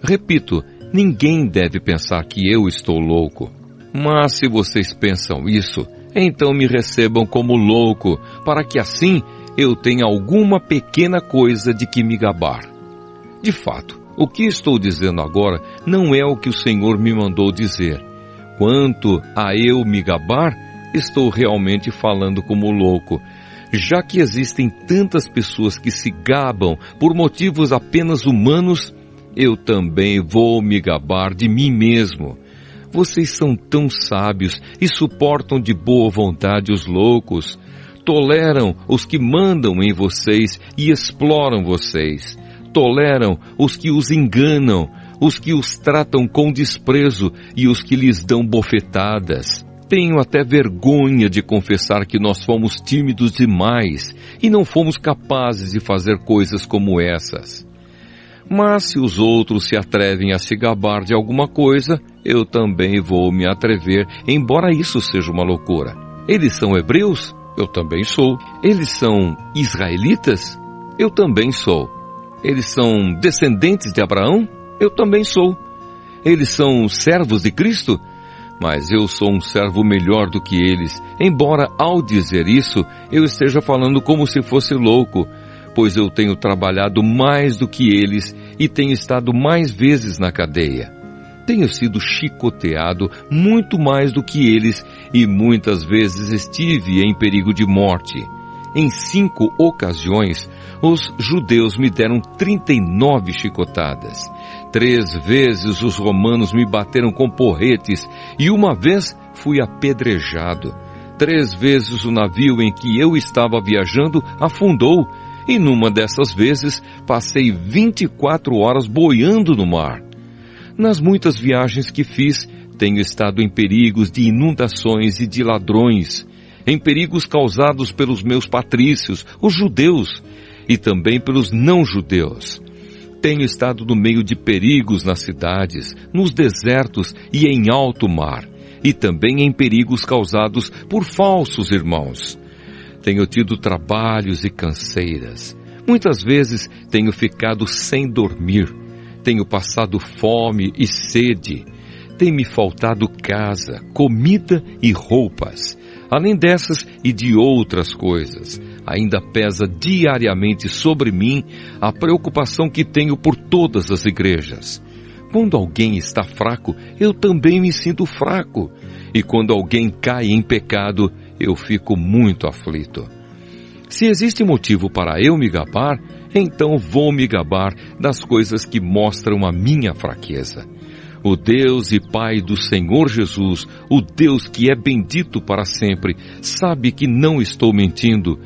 Repito, ninguém deve pensar que eu estou louco. Mas se vocês pensam isso, então me recebam como louco, para que assim eu tenha alguma pequena coisa de que me gabar. De fato, o que estou dizendo agora não é o que o Senhor me mandou dizer. Quanto a eu me gabar, estou realmente falando como louco, já que existem tantas pessoas que se gabam por motivos apenas humanos, eu também vou me gabar de mim mesmo. Vocês são tão sábios e suportam de boa vontade os loucos, toleram os que mandam em vocês e exploram vocês, toleram os que os enganam, os que os tratam com desprezo e os que lhes dão bofetadas. Tenho até vergonha de confessar que nós fomos tímidos demais e não fomos capazes de fazer coisas como essas. Mas se os outros se atrevem a se gabar de alguma coisa, eu também vou me atrever, embora isso seja uma loucura. Eles são hebreus? Eu também sou. Eles são israelitas? Eu também sou. Eles são descendentes de Abraão? Eu também sou. Eles são servos de Cristo? Mas eu sou um servo melhor do que eles, embora ao dizer isso, eu esteja falando como se fosse louco, pois eu tenho trabalhado mais do que eles e tenho estado mais vezes na cadeia. Tenho sido chicoteado muito mais do que eles e muitas vezes estive em perigo de morte. Em 5 ocasiões, os judeus me deram 39 chicotadas. 3 vezes os romanos me bateram com porretes e uma vez fui apedrejado. 3 vezes o navio em que eu estava viajando afundou e numa dessas vezes passei 24 horas boiando no mar. Nas muitas viagens que fiz, tenho estado em perigos de inundações e de ladrões, em perigos causados pelos meus patrícios, os judeus, e também pelos não-judeus. Tenho estado no meio de perigos nas cidades, nos desertos e em alto mar, e também em perigos causados por falsos irmãos. Tenho tido trabalhos e canseiras. Muitas vezes tenho ficado sem dormir. Tenho passado fome e sede. Tem-me faltado casa, comida e roupas. Além dessas e de outras coisas, ainda pesa diariamente sobre mim a preocupação que tenho por todas as igrejas. Quando alguém está fraco, eu também me sinto fraco. E quando alguém cai em pecado, eu fico muito aflito. Se existe motivo para eu me gabar, então vou me gabar das coisas que mostram a minha fraqueza. O Deus e Pai do Senhor Jesus, o Deus que é bendito para sempre, sabe que não estou mentindo.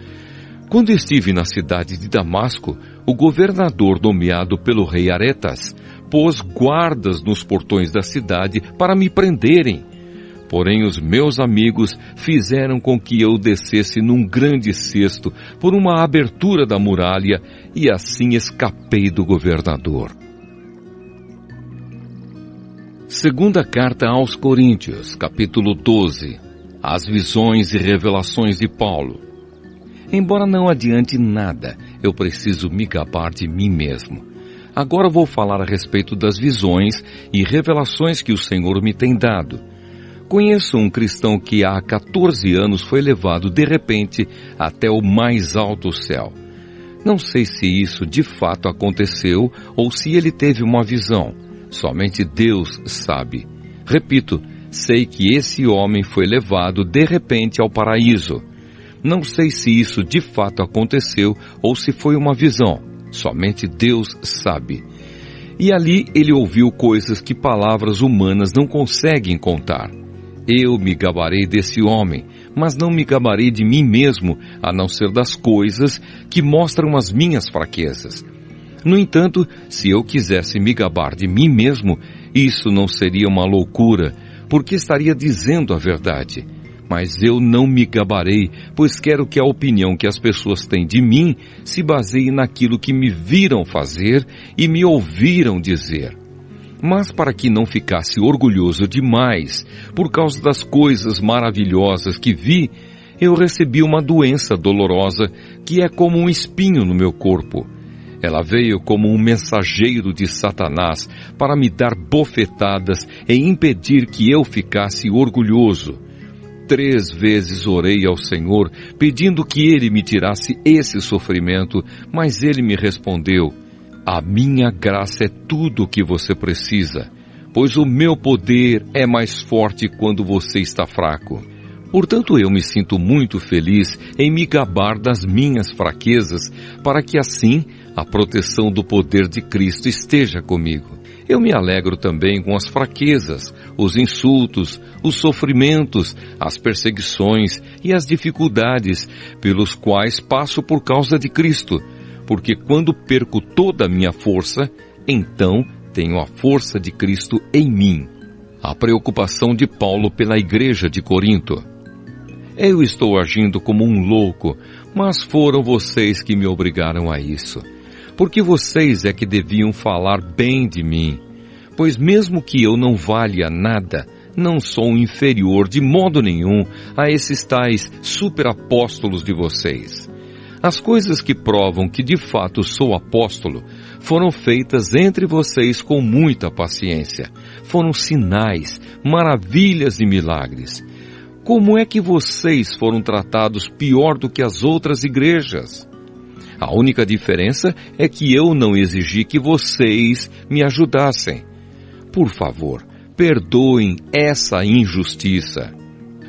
Quando estive na cidade de Damasco, o governador nomeado pelo rei Aretas pôs guardas nos portões da cidade para me prenderem. Porém, os meus amigos fizeram com que eu descesse num grande cesto por uma abertura da muralha e assim escapei do governador. Segunda carta aos Coríntios, capítulo 12. As visões e revelações de Paulo. Embora não adiante nada, eu preciso me gabar de mim mesmo. Agora vou falar a respeito das visões e revelações que o Senhor me tem dado. Conheço um cristão que há 14 anos foi levado de repente até o mais alto céu. Não sei se isso de fato aconteceu ou se ele teve uma visão. Somente Deus sabe. Repito, sei que esse homem foi levado de repente ao paraíso. Não sei se isso de fato aconteceu ou se foi uma visão. Somente Deus sabe. E ali ele ouviu coisas que palavras humanas não conseguem contar. Eu me gabarei desse homem, mas não me gabarei de mim mesmo, a não ser das coisas que mostram as minhas fraquezas. No entanto, se eu quisesse me gabar de mim mesmo, isso não seria uma loucura, porque estaria dizendo a verdade. Mas eu não me gabarei, pois quero que a opinião que as pessoas têm de mim se baseie naquilo que me viram fazer e me ouviram dizer. Mas para que não ficasse orgulhoso demais, por causa das coisas maravilhosas que vi, eu recebi uma doença dolorosa que é como um espinho no meu corpo. Ela veio como um mensageiro de Satanás para me dar bofetadas e impedir que eu ficasse orgulhoso. 3 vezes orei ao Senhor, pedindo que Ele me tirasse esse sofrimento, mas Ele me respondeu: a minha graça é tudo o que você precisa, pois o meu poder é mais forte quando você está fraco. Portanto, eu me sinto muito feliz em me gabar das minhas fraquezas, para que assim a proteção do poder de Cristo esteja comigo. Eu me alegro também com as fraquezas, os insultos, os sofrimentos, as perseguições e as dificuldades pelos quais passo por causa de Cristo, porque quando perco toda a minha força, então tenho a força de Cristo em mim. A preocupação de Paulo pela igreja de Corinto. Eu estou agindo como um louco, mas foram vocês que me obrigaram a isso. Porque vocês é que deviam falar bem de mim. Pois mesmo que eu não valha nada, não sou inferior de modo nenhum a esses tais superapóstolos de vocês. As coisas que provam que de fato sou apóstolo foram feitas entre vocês com muita paciência. Foram sinais, maravilhas e milagres. Como é que vocês foram tratados pior do que as outras igrejas? A única diferença é que eu não exigi que vocês me ajudassem. Por favor, perdoem essa injustiça.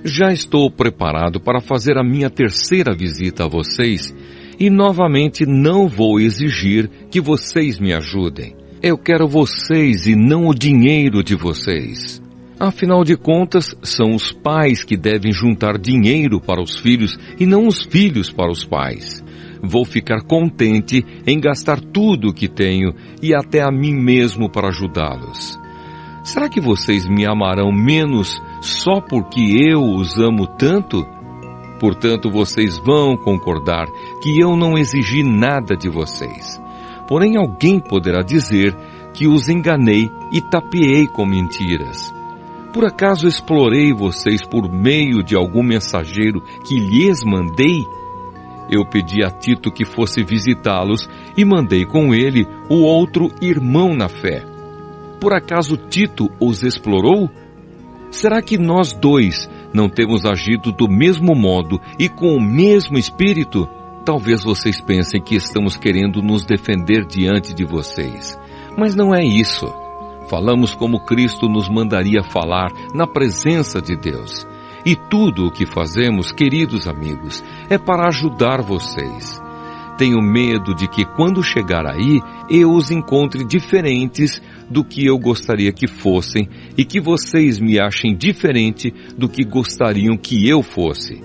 Já estou preparado para fazer a minha terceira visita a vocês e novamente não vou exigir que vocês me ajudem. Eu quero vocês e não o dinheiro de vocês. Afinal de contas, são os pais que devem juntar dinheiro para os filhos e não os filhos para os pais. Vou ficar contente em gastar tudo o que tenho e até a mim mesmo para ajudá-los. Será que vocês me amarão menos só porque eu os amo tanto? Portanto, vocês vão concordar que eu não exigi nada de vocês. Porém, alguém poderá dizer que os enganei e tapeei com mentiras. Por acaso explorei vocês por meio de algum mensageiro que lhes mandei? Eu pedi a Tito que fosse visitá-los e mandei com ele o outro irmão na fé. Por acaso Tito os explorou? Será que nós dois não temos agido do mesmo modo e com o mesmo espírito? Talvez vocês pensem que estamos querendo nos defender diante de vocês. Mas não é isso. Falamos como Cristo nos mandaria falar na presença de Deus. E tudo o que fazemos, queridos amigos, é para ajudar vocês. Tenho medo de que quando chegar aí, eu os encontre diferentes do que eu gostaria que fossem e que vocês me achem diferente do que gostariam que eu fosse.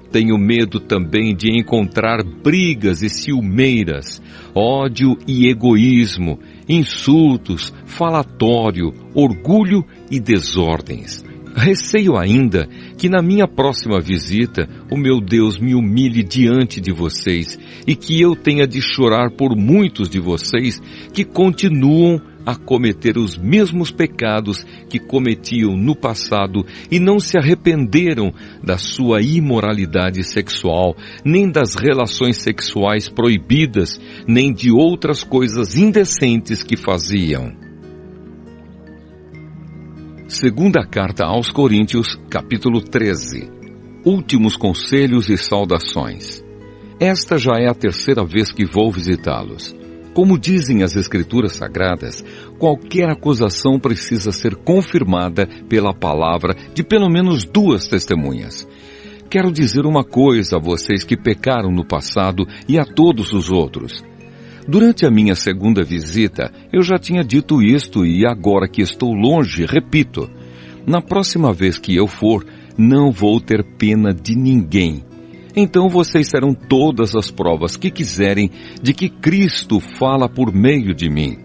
Tenho medo também de encontrar brigas e ciumeiras, ódio e egoísmo, insultos, falatório, orgulho e desordens. Receio ainda que na minha próxima visita o meu Deus me humilhe diante de vocês e que eu tenha de chorar por muitos de vocês que continuam a cometer os mesmos pecados que cometiam no passado e não se arrependeram da sua imoralidade sexual, nem das relações sexuais proibidas, nem de outras coisas indecentes que faziam. Segunda carta aos Coríntios, capítulo 13. Últimos conselhos e saudações. Esta já é a terceira vez que vou visitá-los. Como dizem as Escrituras Sagradas, qualquer acusação precisa ser confirmada pela palavra de pelo menos 2 testemunhas. Quero dizer uma coisa a vocês que pecaram no passado e a todos os outros. Durante a minha segunda visita, eu já tinha dito isto e agora que estou longe, repito. Na próxima vez que eu for, não vou ter pena de ninguém. Então vocês terão todas as provas que quiserem de que Cristo fala por meio de mim.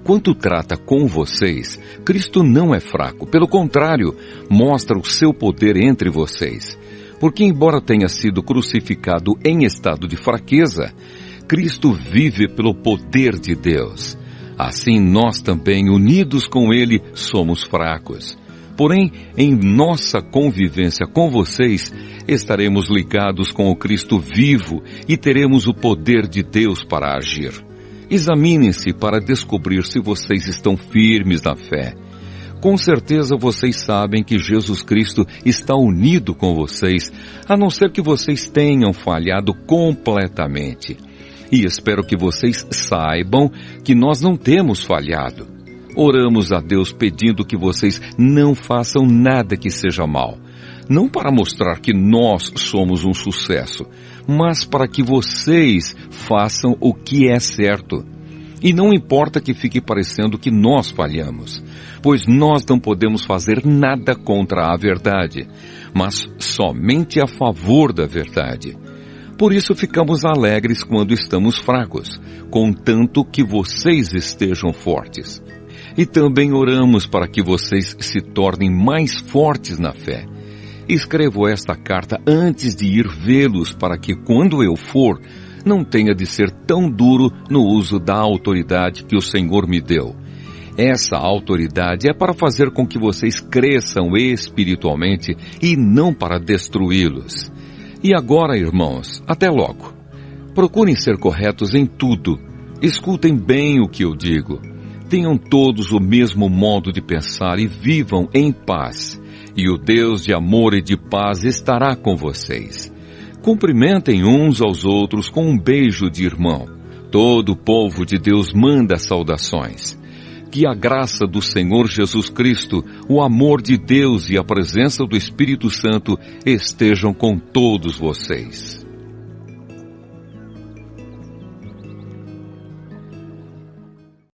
Quanto trata com vocês, Cristo não é fraco, pelo contrário, mostra o seu poder entre vocês. Porque embora tenha sido crucificado em estado de fraqueza, Cristo vive pelo poder de Deus. Assim nós também, unidos com Ele, somos fracos. Porém, em nossa convivência com vocês, estaremos ligados com o Cristo vivo e teremos o poder de Deus para agir. Examinem-se para descobrir se vocês estão firmes na fé. Com certeza vocês sabem que Jesus Cristo está unido com vocês, a não ser que vocês tenham falhado completamente. E espero que vocês saibam que nós não temos falhado. Oramos a Deus pedindo que vocês não façam nada que seja mal. Não para mostrar que nós somos um sucesso, mas para que vocês façam o que é certo. E não importa que fique parecendo que nós falhamos, pois nós não podemos fazer nada contra a verdade, mas somente a favor da verdade. Por isso ficamos alegres quando estamos fracos, contanto que vocês estejam fortes. E também oramos para que vocês se tornem mais fortes na fé. Escrevo esta carta antes de ir vê-los para que, quando eu for, não tenha de ser tão duro no uso da autoridade que o Senhor me deu. Essa autoridade é para fazer com que vocês cresçam espiritualmente e não para destruí-los. E agora, irmãos, até logo. Procurem ser corretos em tudo. Escutem bem o que eu digo. Tenham todos o mesmo modo de pensar e vivam em paz. E o Deus de amor e de paz estará com vocês. Cumprimentem uns aos outros com um beijo de irmão. Todo o povo de Deus manda saudações. Que a graça do Senhor Jesus Cristo, o amor de Deus e a presença do Espírito Santo estejam com todos vocês.